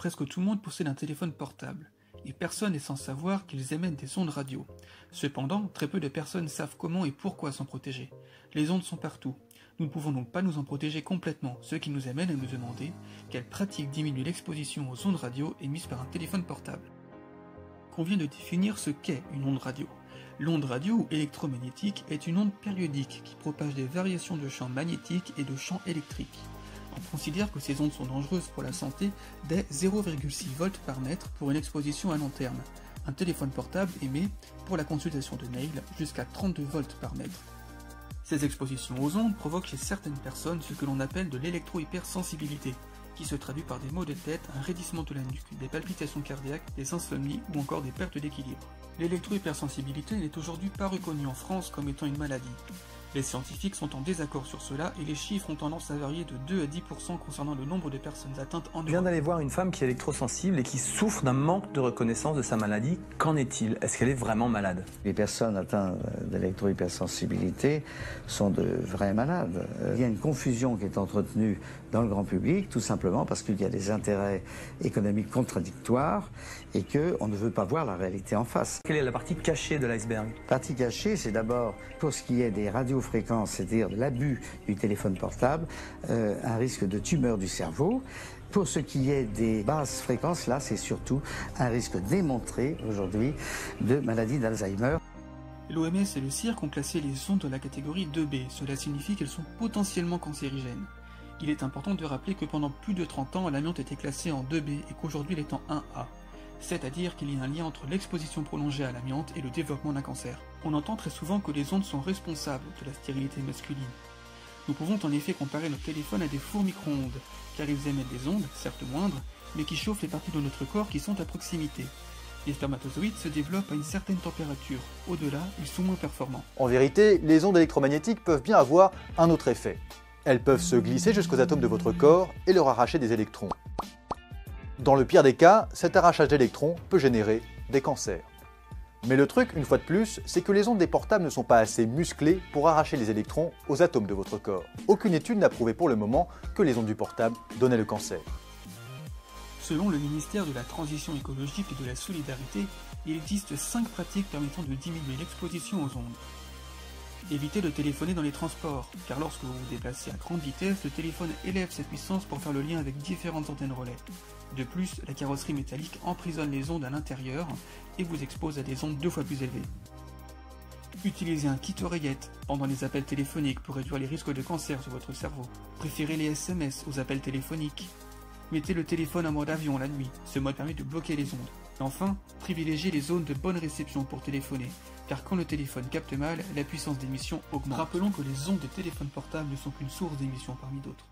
Presque tout le monde possède un téléphone portable, et personne n'est sans savoir qu'ils émettent des ondes radio. Cependant, très peu de personnes savent comment et pourquoi s'en protéger. Les ondes sont partout. Nous ne pouvons donc pas nous en protéger complètement, ce qui nous amène à nous demander quelle pratique diminue l'exposition aux ondes radio émises par un téléphone portable. Convient de définir ce qu'est une onde radio. L'onde radio ou électromagnétique est une onde périodique qui propage des variations de champs magnétiques et de champs électriques. On considère que ces ondes sont dangereuses pour la santé dès 0,6 volts par mètre pour une exposition à long terme. Un téléphone portable émet, pour la consultation de mail, jusqu'à 32 volts par mètre. Ces expositions aux ondes provoquent chez certaines personnes ce que l'on appelle de l'électro-hypersensibilité, qui se traduit par des maux de tête, un raidissement de la nuque, des palpitations cardiaques, des insomnies ou encore des pertes d'équilibre. L'électro-hypersensibilité n'est aujourd'hui pas reconnue en France comme étant une maladie. Les scientifiques sont en désaccord sur cela et les chiffres ont tendance à varier de 2 à 10% concernant le nombre de personnes atteintes en Europe. Je viens d'aller voir une femme qui est électrosensible et qui souffre d'un manque de reconnaissance de sa maladie. Qu'en est-il? Est-ce qu'elle est vraiment malade? Les personnes atteintes d'électro-hypersensibilité sont de vrais malades. Il y a une confusion qui est entretenue dans le grand public, tout simplement parce qu'il y a des intérêts économiques contradictoires et qu'on ne veut pas voir la réalité en face. Quelle est la partie cachée de l'iceberg? La partie cachée, c'est d'abord, pour ce qui est des radiofréquences, c'est-à-dire de l'abus du téléphone portable, un risque de tumeur du cerveau. Pour ce qui est des basses fréquences, là, c'est surtout un risque démontré aujourd'hui de maladie d'Alzheimer. L'OMS et le CIRC ont classé les ondes dans la catégorie 2B, cela signifie qu'elles sont potentiellement cancérigènes. Il est important de rappeler que pendant plus de 30 ans, l'amiante était classé en 2B et qu'aujourd'hui il est en 1A. C'est-à-dire qu'il y a un lien entre l'exposition prolongée à l'amiante et le développement d'un cancer. On entend très souvent que les ondes sont responsables de la stérilité masculine. Nous pouvons en effet comparer nos téléphones à des fours micro-ondes, car ils émettent des ondes, certes moindres, mais qui chauffent les parties de notre corps qui sont à proximité. Les spermatozoïdes se développent à une certaine température, au-delà, ils sont moins performants. En vérité, les ondes électromagnétiques peuvent bien avoir un autre effet. Elles peuvent se glisser jusqu'aux atomes de votre corps et leur arracher des électrons. Dans le pire des cas, cet arrachage d'électrons peut générer des cancers. Mais le truc, une fois de plus, c'est que les ondes des portables ne sont pas assez musclées pour arracher les électrons aux atomes de votre corps. Aucune étude n'a prouvé pour le moment que les ondes du portable donnaient le cancer. Selon le ministère de la Transition écologique et de la Solidarité, il existe 5 pratiques permettant de diminuer l'exposition aux ondes. Évitez de téléphoner dans les transports, car lorsque vous vous déplacez à grande vitesse, le téléphone élève sa puissance pour faire le lien avec différentes antennes relais. De plus, la carrosserie métallique emprisonne les ondes à l'intérieur et vous expose à des ondes 2 fois plus élevées. Utilisez un kit oreillette pendant les appels téléphoniques pour réduire les risques de cancer sur votre cerveau. Préférez les SMS aux appels téléphoniques. Mettez le téléphone en mode avion la nuit, ce mode permet de bloquer les ondes. Et enfin, privilégiez les zones de bonne réception pour téléphoner, car quand le téléphone capte mal, la puissance d'émission augmente. Rappelons que les ondes des téléphones portables ne sont qu'une source d'émission parmi d'autres.